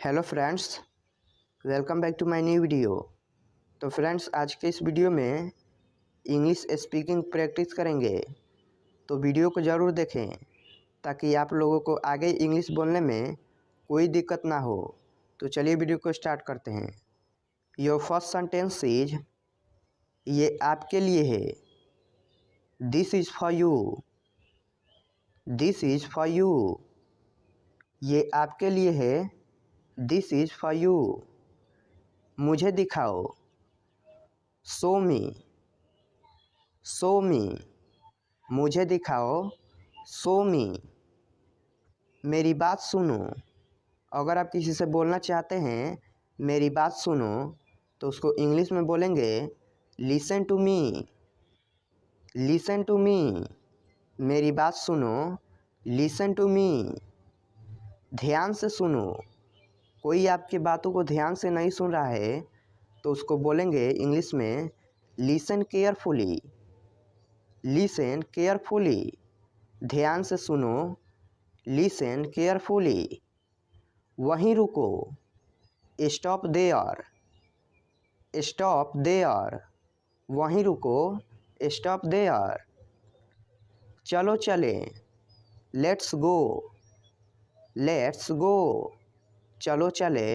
Hello friends, welcome back to my new video. तो friends, आज के इस वीडियो में इंग्लिश स्पीकिंग प्रैक्टिस करेंगे। तो वीडियो को ज़रूर देखें ताकि आप लोगों को आगे इंग्लिश बोलने में कोई दिक्कत ना हो। तो चलिए वीडियो को स्टार्ट करते हैं। योर फर्स्ट सेंटेंस इज, ये आपके लिए है। This is for you. This is for you. ये आपके लिए है। This is for you. मुझे दिखाओ। शो मी। शो मी। मुझे दिखाओ। शो मी। मेरी बात सुनो। अगर आप किसी से बोलना चाहते हैं मेरी बात सुनो, तो उसको इंग्लिश में बोलेंगे listen to me. Listen to me. मेरी बात सुनो। Listen to me. ध्यान से सुनो। कोई आपकी बातों को ध्यान से नहीं सुन रहा है तो उसको बोलेंगे इंग्लिश में लिसन केयरफुली। Listen carefully. ध्यान से सुनो। Listen carefully. वहीं रुको। Stop there. Stop there. वहीं रुको। Stop there. चलो चले। Let's go. Let's go. चलो चले।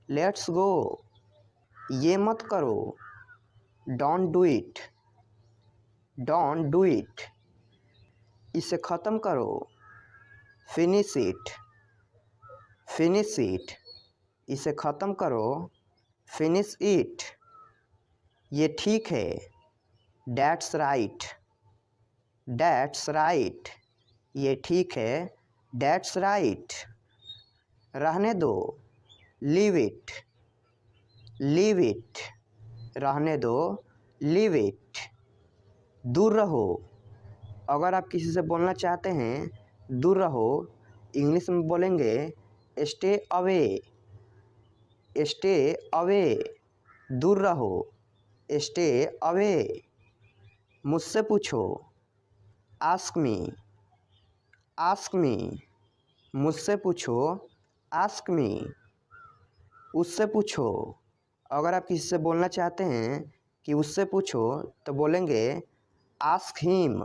Let's go. ये मत करो। Don't do it. Don't do it. इसे ख़त्म करो। Finish it. Finish it. इसे ख़त्म करो। Finish it. ये ठीक है। That's right. That's right. ये ठीक है। That's right. रहने दो। Leave it. Leave it. रहने दो। Leave it. दूर रहो। अगर आप किसी से बोलना चाहते हैं दूर रहो, इंग्लिश में बोलेंगे स्टे अवे। Stay away. दूर रहो। Stay away. मुझसे पूछो। Ask me. Ask me. मुझसे पूछो। Ask me. उससे पूछो। अगर आप किसी से बोलना चाहते हैं कि उससे पूछो, तो बोलेंगे आस्क हिम।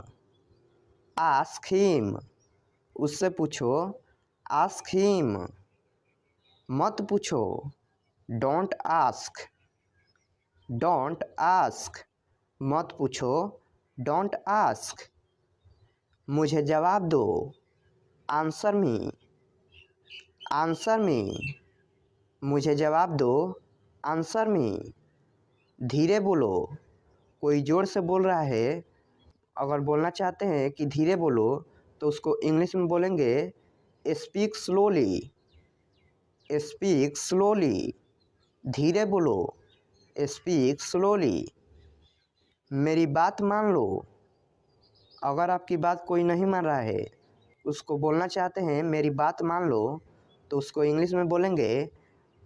Ask him. उससे पूछो। Ask him. मत पूछो। Don't ask. Don't ask. मत पूछो। Don't ask. मुझे जवाब दो। Answer me. Answer me. मुझे जवाब दो। Answer me. धीरे बोलो। कोई ज़ोर से बोल रहा है, अगर बोलना चाहते हैं कि धीरे बोलो, तो उसको इंग्लिश में बोलेंगे स्पीक स्लोली। Speak slowly. धीरे बोलो। Speak slowly. मेरी बात मान लो। अगर आपकी बात कोई नहीं मान रहा है, उसको बोलना चाहते हैं मेरी बात मान लो, तो उसको इंग्लिश में बोलेंगे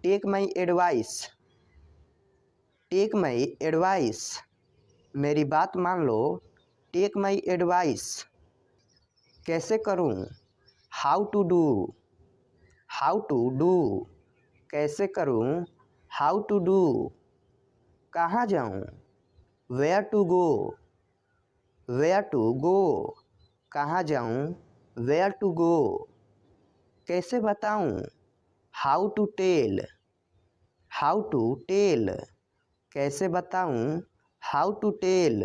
take my advice. Take my advice. मेरी बात मान लो। Take my advice. कैसे करूं? How to do. How to do. कैसे करूं? How to do. कहाँ जाऊं? Where to go. Where to go. कहाँ जाऊं? Where to go. कैसे बताऊं? How to tell. How to tell. कैसे बताऊं? How to tell.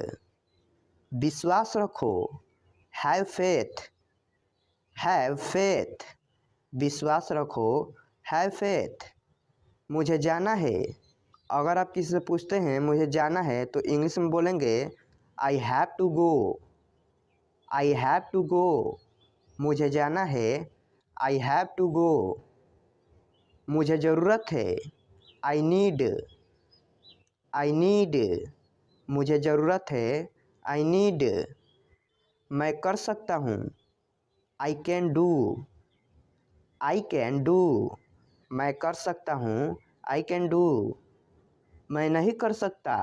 विश्वास रखो। Have faith. Have faith. विश्वास रखो। Have faith. मुझे जाना है। अगर आप किसी से पूछते हैं मुझे जाना है, तो इंग्लिश में बोलेंगे I have to go. I have to go. मुझे जाना है। I have to go. मुझे ज़रूरत है। I need. I need. मुझे ज़रूरत है। I need. मैं कर सकता हूँ। I can do. I can do. मैं कर सकता हूँ। I can do. मैं नहीं कर सकता।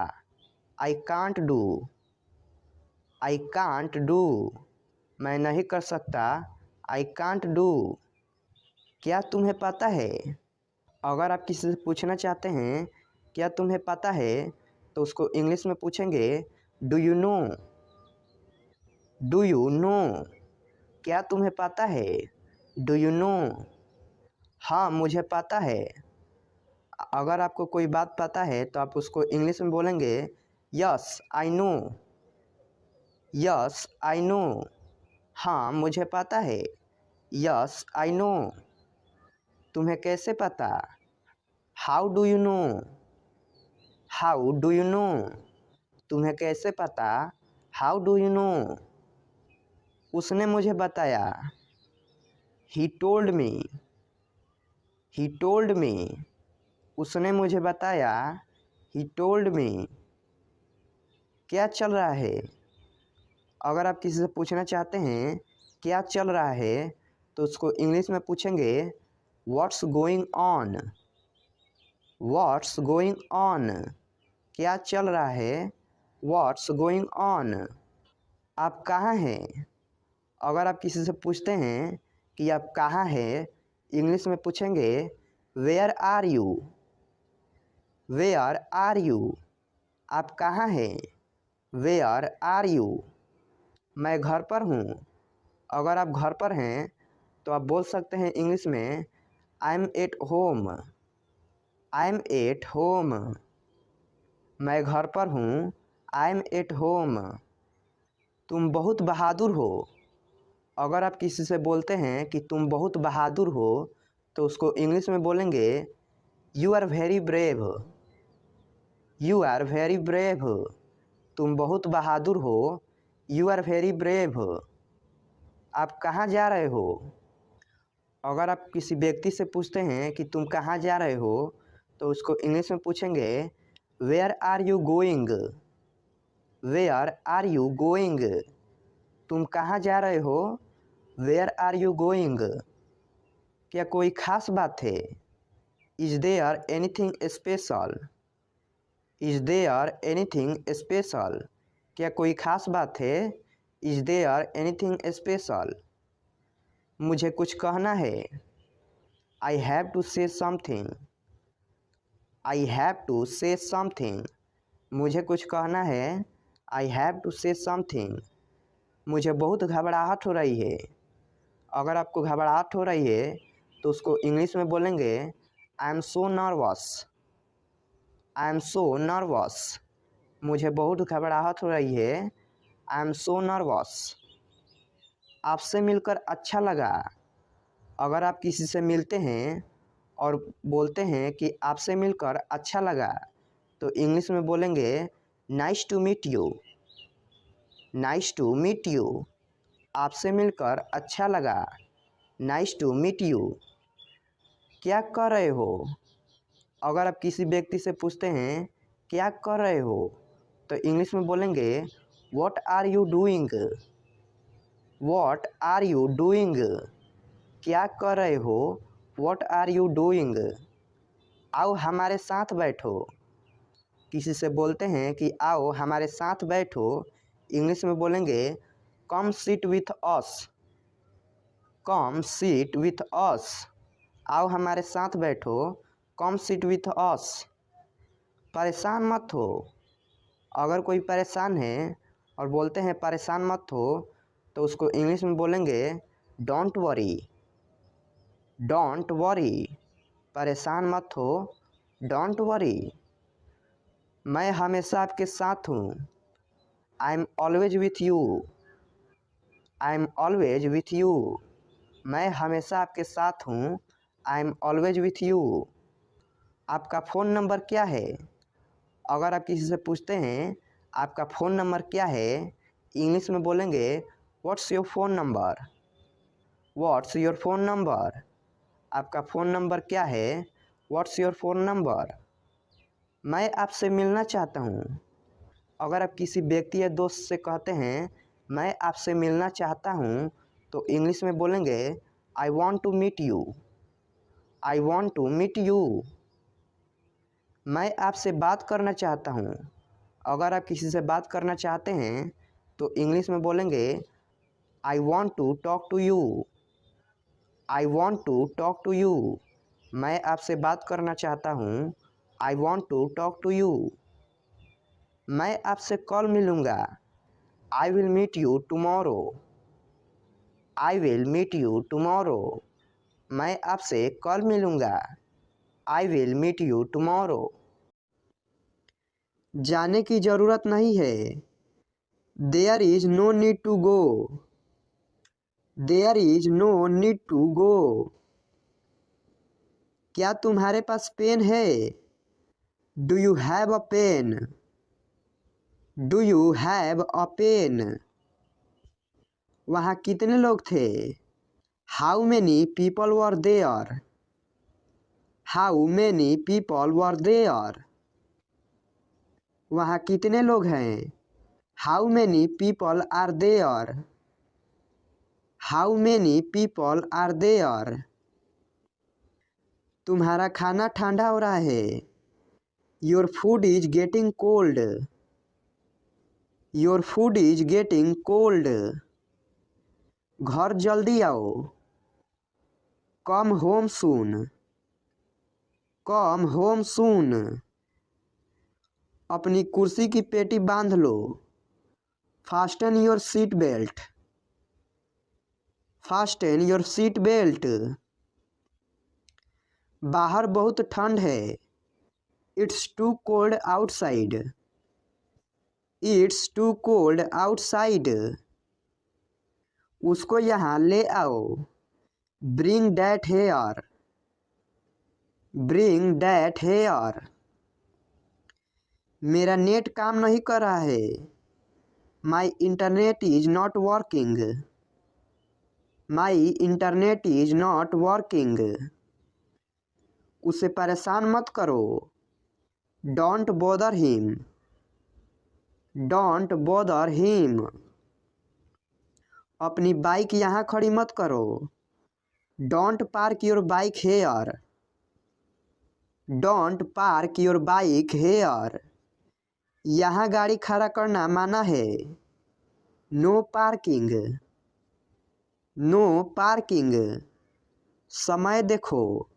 I can't do. I can't do. मैं नहीं कर सकता। I can't do. क्या तुम्हें पता है? अगर आप किसी से पूछना चाहते हैं क्या तुम्हें पता है, तो उसको इंग्लिश में पूछेंगे do you know. Do you no, क्या तुम्हें पता है? Do you no. हाँ मुझे पता है। अगर आपको कोई बात पता है तो आप उसको इंग्लिश में बोलेंगे yes I know. Yes I know. हाँ मुझे पता है। Yes I know. तुम्हें कैसे पता? How do you no. How do you no, तुम्हें कैसे पता? How do you no. उसने मुझे बताया। He told me. He told me, उसने मुझे बताया। He told me. क्या चल रहा है? अगर आप किसी से पूछना चाहते हैं क्या चल रहा है, तो उसको इंग्लिश में पूछेंगे what's going on. What's going on, क्या चल रहा है? What's going on. आप कहाँ हैं? अगर आप किसी से पूछते हैं कि आप कहाँ हैं, इंग्लिश में पूछेंगे where are you. Where are you, आप कहाँ हैं? Where are you. मैं घर पर हूँ। अगर आप घर पर हैं तो आप बोल सकते हैं इंग्लिश में I am at home. I am at home, मैं घर पर हूँ। I M at home. तुम बहुत बहादुर हो। अगर आप किसी से बोलते हैं कि तुम बहुत बहादुर हो, तो उसको इंग्लिश में बोलेंगे you are very brave. You are very brave, तुम बहुत बहादुर हो। You are very brave. आप कहाँ जा रहे हो? अगर आप किसी व्यक्ति से पूछते हैं कि तुम कहाँ जा रहे हो, तो उसको इंग्लिश में पूछेंगे where are you going. Where are you going, तुम कहाँ जा रहे हो? Where are you going. क्या कोई खास बात है? Is there anything special. Is there anything special, क्या कोई खास बात है? Is there anything special. मुझे कुछ कहना है। I have to say something. I have to say something, मुझे कुछ कहना है। I have to say something. मुझे बहुत घबराहट हो रही है। अगर आपको घबराहट हो रही है तो उसको इंग्लिश में बोलेंगे I am so nervous. I am so nervous, मुझे बहुत घबराहट हो रही है। I am so nervous. आपसे मिलकर अच्छा लगा। अगर आप किसी से मिलते हैं और बोलते हैं कि आपसे मिलकर अच्छा लगा, तो इंग्लिश में बोलेंगे nice to meet you. Nice to meet you, आपसे मिलकर अच्छा लगा। Nice to meet you. क्या कर रहे हो? अगर आप किसी व्यक्ति से पूछते हैं क्या कर रहे हो, तो इंग्लिश में बोलेंगे what are you doing. What are you doing, क्या कर रहे हो? What are you doing. आओ हमारे साथ बैठो। किसी से बोलते हैं कि आओ हमारे साथ बैठो, इंग्लिश में बोलेंगे come seat with us. Come seat with us, आओ हमारे साथ बैठो। Come seat with us. परेशान मत हो। अगर कोई परेशान है और बोलते हैं परेशान मत हो, तो उसको इंग्लिश में बोलेंगे डोंट वरी। डोंट वरी, परेशान मत हो। Don't worry. मैं हमेशा आपके साथ हूँ। I am always with you. I am always with you, मैं हमेशा आपके साथ हूँ। I am always with you. आपका फ़ोन नंबर क्या है? अगर आप किसी से पूछते हैं आपका फ़ोन नंबर क्या है, इंग्लिश में बोलेंगे what's your phone number. What's your phone number, आपका फ़ोन नंबर क्या है? What's your phone number. मैं आपसे मिलना चाहता हूँ। अगर आप किसी व्यक्ति या दोस्त से कहते हैं मैं आपसे मिलना चाहता हूँ, तो इंग्लिश में बोलेंगे I want to meet you. I want to meet you. मैं आपसे बात करना चाहता हूँ। अगर आप किसी से बात करना चाहते हैं तो इंग्लिश में बोलेंगे I want to talk to you. I want to talk to you, मैं आपसे बात करना चाहता हूँ। I want to talk to you. मैं आपसे कल मिलूँगा। I will meet you tomorrow. I will meet you tomorrow. मैं आपसे कल मिलूँगा। I will meet you tomorrow. जाने की ज़रूरत नहीं है। There is no need to go. There is no need to go. क्या तुम्हारे पास पेन है? Do you have a pen? Do you have a pen? वहाँ कितने लोग थे? How many people were there? How many people were there? वहाँ कितने लोग हैं? How many people are there? How many people are there? तुम्हारा खाना ठंडा हो रहा है। Your food is getting cold. Your food is getting cold. घर जल्दी आओ। Come home soon. Come home soon. अपनी कुर्सी की पेटी बांध लो। Fasten your seat belt. Fasten your seat belt. बाहर बहुत ठंड है। It's too cold outside. It's too cold outside. उसको यहाँ ले आओ। Bring that here. Bring that here. मेरा नेट काम नहीं कर रहा है। My internet is not working. My internet is not working. उसे परेशान मत करो। Don't bother him. Don't bother him. अपनी बाइक यहाँ खड़ी मत करो। Don't park your bike hair. Don't park your bike here. यहाँ गाड़ी खड़ा करना माना है। No parking. No parking. समय देखो।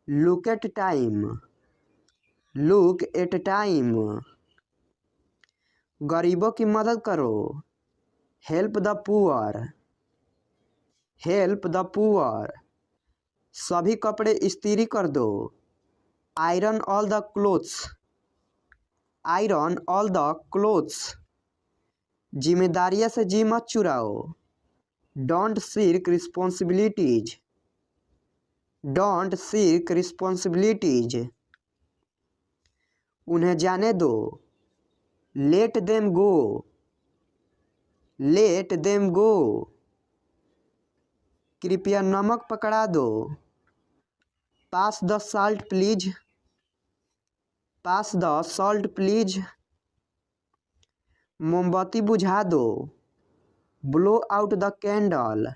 Look at time. Look at time. गरीबों की मदद करो। Help the poor. Help the poor. सभी कपड़े इस्त्री कर दो। Iron all the clothes. Iron all the clothes. जिम्मेदारियां से जी मत चुराओ। Don't shirk responsibilities. Don't shirk responsibilities. उन्हें जाने दो। Let them go. Let them go. कृपया नमक पकड़ा दो। पास the salt please. Pass the salt please. मोमबत्ती बुझा दो। Blow out the candle.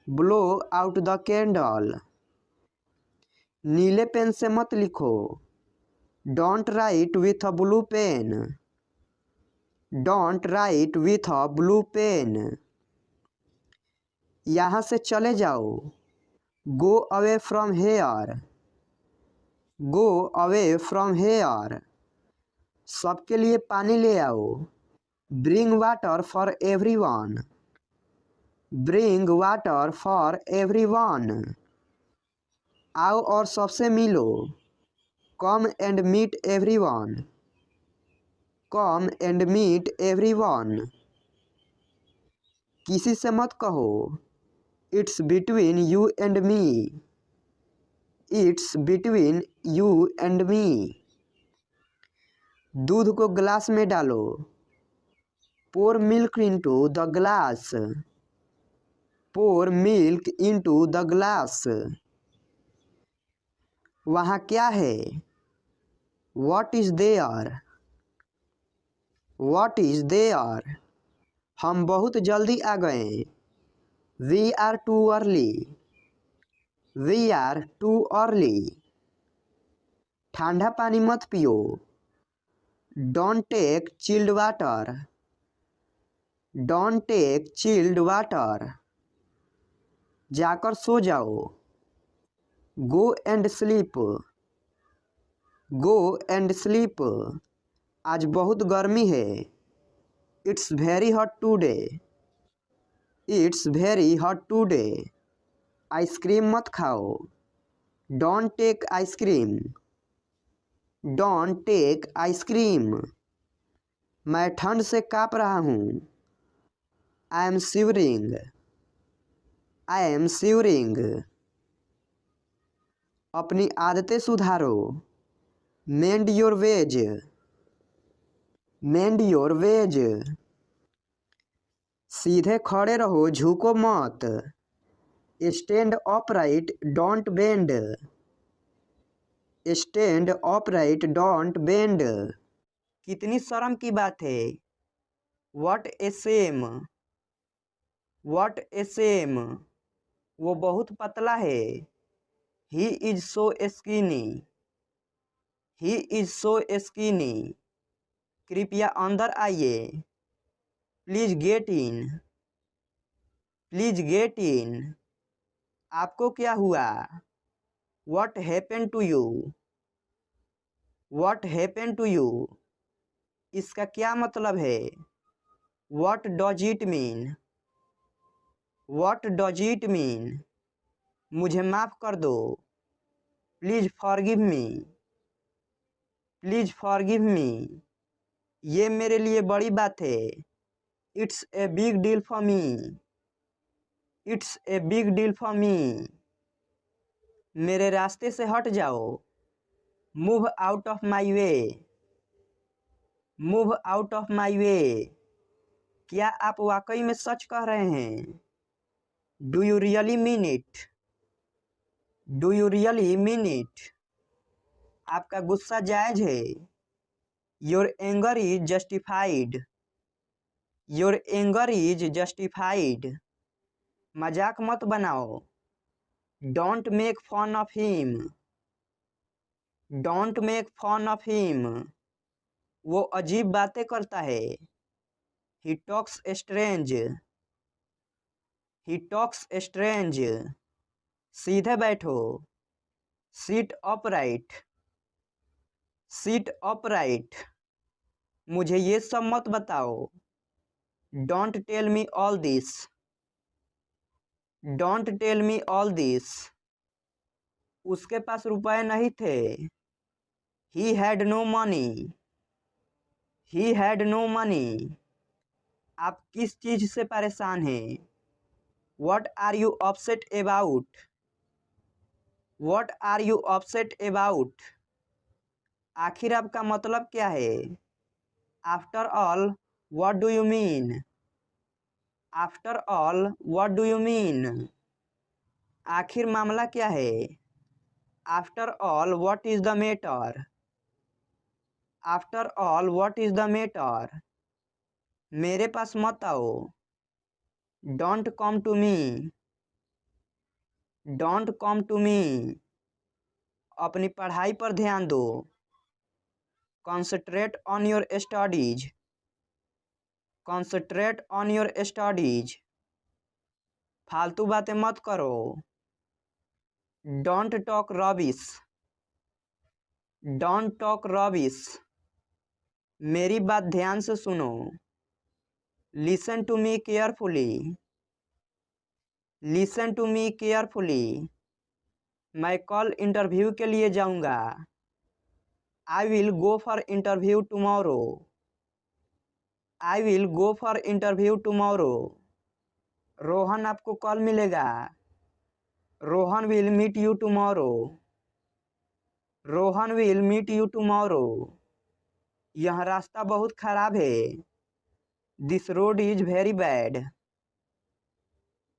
Blow out the candle. नीले पेन से मत लिखो। Don't write with a blue pen. Don't write with a blue pen. यहाँ से चले जाओ। Go away from here. Go away from here. सबके लिए पानी ले आओ। Bring water for everyone. Bring water for everyone. आओ और सबसे मिलो। Come and meet everyone. Come and meet everyone. किसी से मत कहो। It's between you and me. It's between you and me. दूध को ग्लास में डालो। Pour milk into the glass. Pour milk into the glass. वहाँ क्या है? What is there? What is there? हम बहुत जल्दी आ गए। We are too early. We are too early. ठंडा पानी मत पियो। Don't take chilled water. Don't take chilled water. जाकर सो जाओ। गो and sleep, go and sleep. आज बहुत गर्मी है। It's very hot today, it's very hot today. Ice cream मत खाओ, don't take ice cream, don't take ice cream. मैं ठंड से काँप रहा हूँ, I am shivering, I am shivering. अपनी आदतें सुधारो, mend your ways, mend your ways. सीधे खड़े रहो, झुको मत, stand upright don't bend, stand upright don't bend. कितनी शर्म की बात है, what a shame, what a Shem. वो बहुत पतला है, he is so skinny, he is so skinny. कृपया अंदर आइए, please get in, please get in. आपको क्या हुआ, what happen to you, what happen to you. इसका क्या मतलब है, what does it mean, what does it mean. मुझे माफ़ कर दो, please forgive me, please forgive me. ये मेरे लिए बड़ी बात है, it's a big deal for me, it's a big deal for me. मेरे रास्ते से हट जाओ, move out of my way, move out of my way. क्या आप वाकई में सच कह रहे हैं, do you really mean it, do you really mean it. आपका गुस्सा जायज है, your anger is justified, your anger is justified. मजाक मत बनाओ, don't make fun of him, don't make fun of him. वो अजीब बातें करता है, he talks strange, he talks strange. सीधे बैठो, सीट अपराइट, सीट अपराइट। मुझे ये सब मत बताओ, don't tell me all this, don't tell me all this. उसके पास रुपए नहीं थे, he had no money, he had no money. आप किस चीज से परेशान हैं, what are you upset about, what are you upset about. आखिर आपका मतलब क्या है, after all what do you mean, after all what do you mean. आखिर मामला क्या है, after all what is the matter, after all what is the matter. मेरे पास मत आओ, don't come to me, don't come to me. अपनी पढ़ाई पर ध्यान दो, concentrate on your studies, concentrate on your studies. फालतू बातें मत करो, don't talk rubbish, don't talk rubbish. मेरी बात ध्यान से सुनो, listen to me carefully, listen to me carefully. मैं कल इंटरव्यू के लिए जाऊंगा, I will go for interview tomorrow, I will go for interview tomorrow. Rohan आपको कल मिलेगा, Rohan will meet you tomorrow, Rohan will meet you tomorrow. यह रास्ता बहुत खराब है, this road is very bad,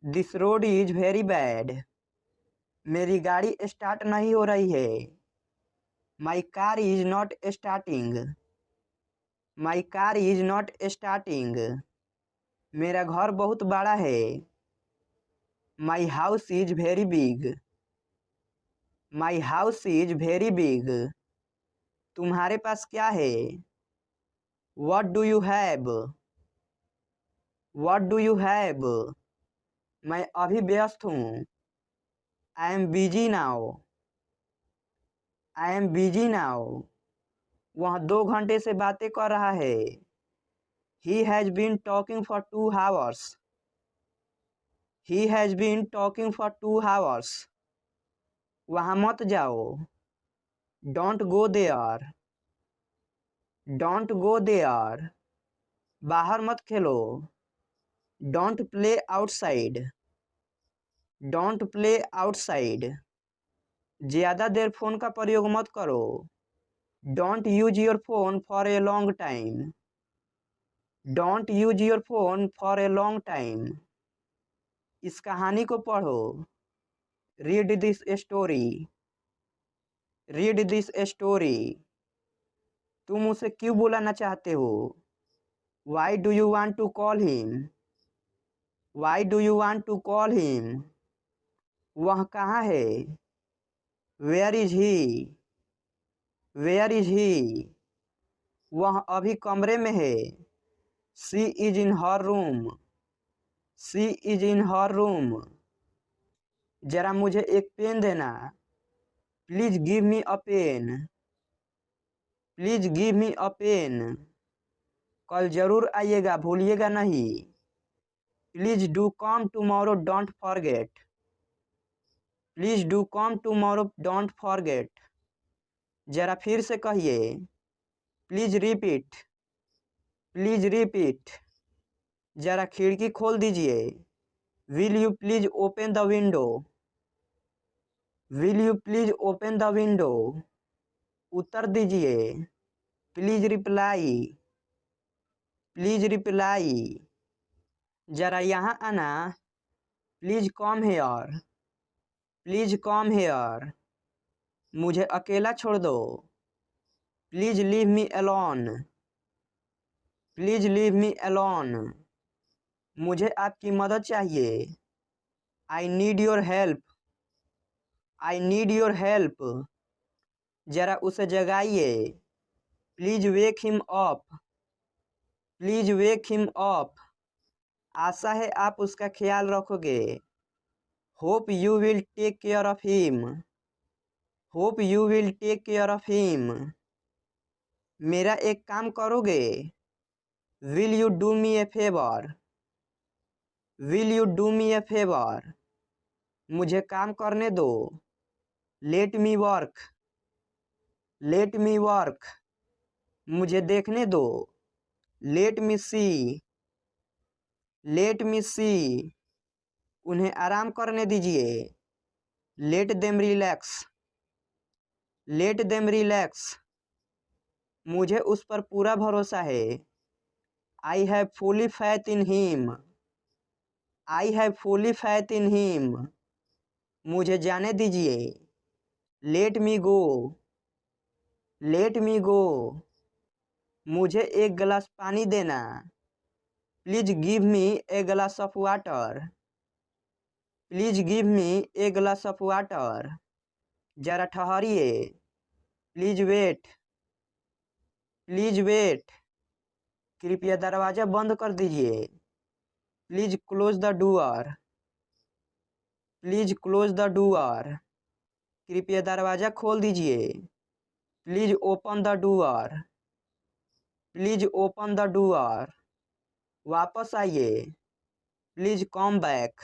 this road is very bad. मेरी गाड़ी स्टार्ट नहीं हो रही है, my car is not starting, my car is not starting. मेरा घर बहुत बड़ा है, my house is very big, my house is very big. तुम्हारे पास क्या है, what do you have, what do you have. मैं अभी व्यस्त हूँ, I am busy now, I am busy now. वह 2 घंटे से बातें कर रहा है। He has been talking for 2 hours। He has been talking for 2 hours। वहाँ मत जाओ। Don't go there. Don't go there. बाहर मत खेलो। Don't play outside. Don't play outside. ज़्यादा देर फ़ोन का प्रयोग मत करो। Don't use your phone for a long time. Don't use your phone for a long time. इस कहानी को पढ़ो। Read this story. Read this story. तुम उसे क्यों बुलाना चाहते हो? Why do you want to call him? Why do you want to call him? वह कहाँ है? Where is he? Where is he? वह अभी कमरे में है। She is in her room. She is in her room. जरा मुझे एक पेन देना। Please give me a pen. Please give me a pen. कल जरूर आइएगा, भूलिएगा नहीं। Please do come tomorrow, don't forget. Please do come tomorrow, don't forget. जरा फिर से कहिए। Please repeat. Please repeat. जरा खिड़की खोल दीजिए। Will you please open the window? Will you please open the window? उत्तर दीजिए। Please reply. Please reply. जरा यहाँ आना। Please come here. Please come here. मुझे अकेला छोड़ दो। Please leave me alone. Please leave me alone. मुझे आपकी मदद चाहिए। I need your help. I need your help. जरा उसे जगाइए। Please wake him up. Please wake him up. आशा है आप उसका ख्याल रखोगे। Hope you will take care of him. Hope you will take care of him. मेरा एक काम करोगे? Will you do me a favour? Will you do me a favour? मुझे काम करने दो। Let me work. Let me work. मुझे देखने दो। लेट मी सी। लेट मी सी। उन्हें आराम करने दीजिए। Let them relax. Let them relax. मुझे उस पर पूरा भरोसा है। I have fully faith in him. I have fully faith in him. मुझे जाने दीजिए। लेट मी गो। लेट मी गो। मुझे एक गिलास पानी देना। Please give me a glass of water. Please give me a glass of water. जरा ठहरिए। Please wait. Please wait. कृपया दरवाज़ा बंद कर दीजिए। Please close the door. Please close the door. कृपया दरवाज़ा खोल दीजिए। Please open the door. Please open the door. वापस आइए। Please come back.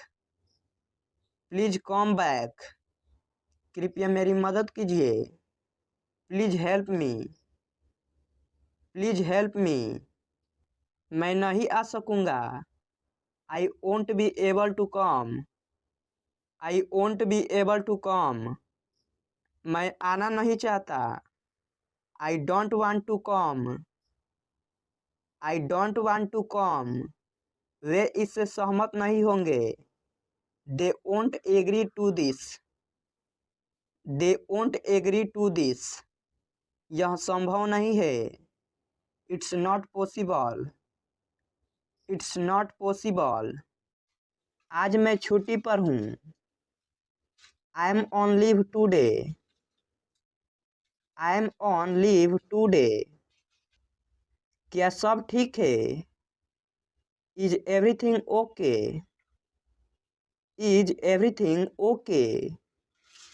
Please come back. कृपया मेरी मदद कीजिए। Please help me. Please help me. मैं नहीं आ सकूँगा। I won't be able to come. I won't be able to come. मैं आना नहीं चाहता। आई don't want to come. I don't want to come. वे इससे सहमत नहीं होंगे। They won't agree to this. They won't agree to this. यह संभव नहीं है। It's not possible. It's not possible. आज मैं छुट्टी पर हूँ। I am on leave today. I am on leave today. क्या सब ठीक है? Is everything okay? Is everything okay?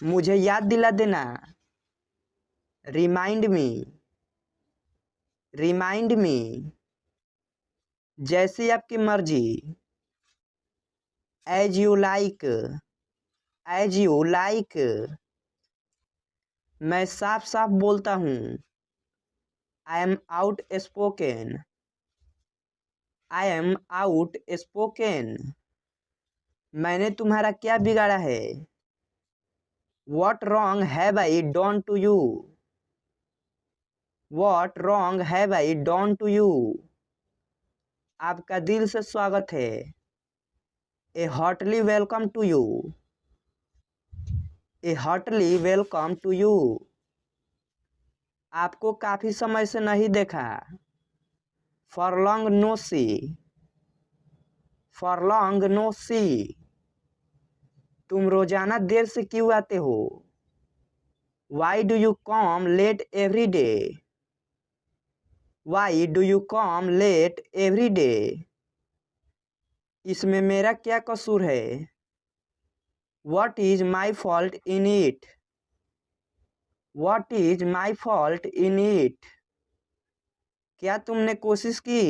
मुझे याद दिला देना। रिमाइंड मी, रिमाइंड मी, जैसी आपकी मर्जी, as you like, as you like, मैं साफ साफ बोलता हूँ, I am outspoken, I am outspoken, मैंने तुम्हारा क्या बिगाड़ा है, what wrong have I done to you, what wrong have I done to you, आपका दिल से स्वागत है, a heartly welcome to you, a heartly welcome to you, आपको काफी समय से नहीं देखा, for long no see, for long no सी, तुम रोजाना देर से क्यों आते हो, why do you come late every day, why do you come late every day, इसमें मेरा क्या कसूर है, what is my fault in it, what is my fault in it, क्या तुमने कोशिश की,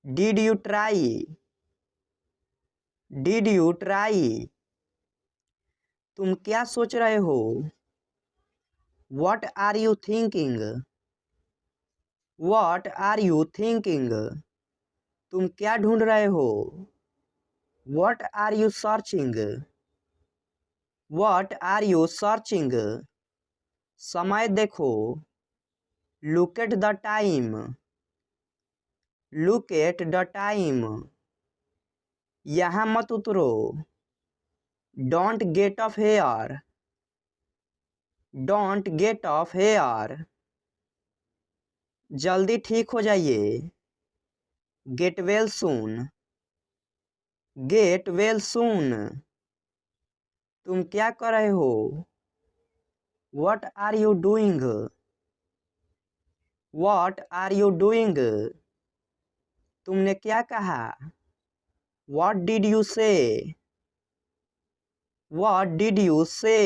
did you try, did you try, तुम क्या सोच रहे हो, what are you thinking, what are you thinking, तुम क्या ढूंढ रहे हो, what are you searching, what are you searching, समय देखो, look at the time, look at the time, यहाँ मत उतरो, don't get off here, don't get off here, जल्दी ठीक हो जाइए, get well soon, get well soon, तुम क्या कर रहे हो, what are you doing, what are you doing, तुमने क्या कहा, what did you say, what did you say,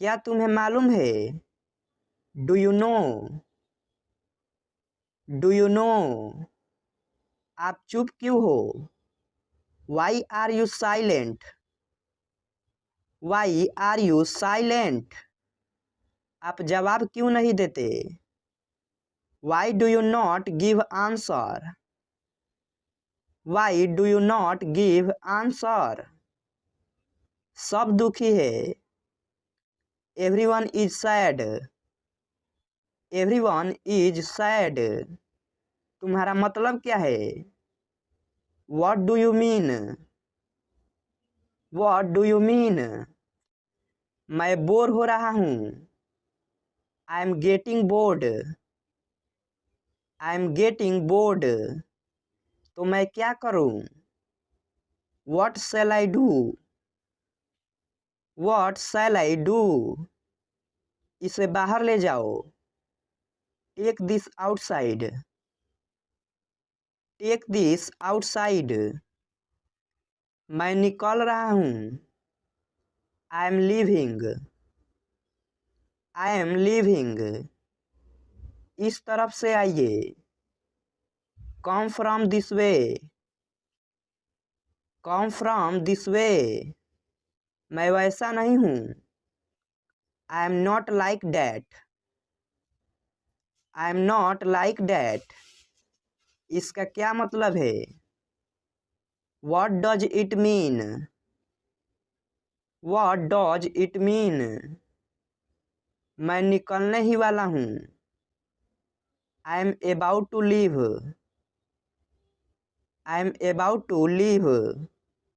क्या तुम्हें मालूम है, do you know, do you no, आप चुप क्यों हो, why are you silent, why are you silent, आप जवाब क्यों नहीं देते, why do you not give answer, why do you not give answer, सब दुखी है, everyone is sad, everyone is sad, तुम्हारा मतलब क्या है, what do you mean, what do you mean, मैं बोर हो रहा हूँ, I am getting bored, I am getting bored, तो मैं क्या करूँ, what shall I do, what shall I do, इसे बाहर ले जाओ, take this outside, take this outside, मैं निकल रहा हूँ, I am leaving, I am leaving, इस तरफ से आइए, come from this way, come from this way, मैं वैसा नहीं हूँ, I am not like that, I am not like that, इसका क्या मतलब है, what does it mean, what does it mean, मैं निकलने ही वाला हूँ, I am about to leave, I am about to leave,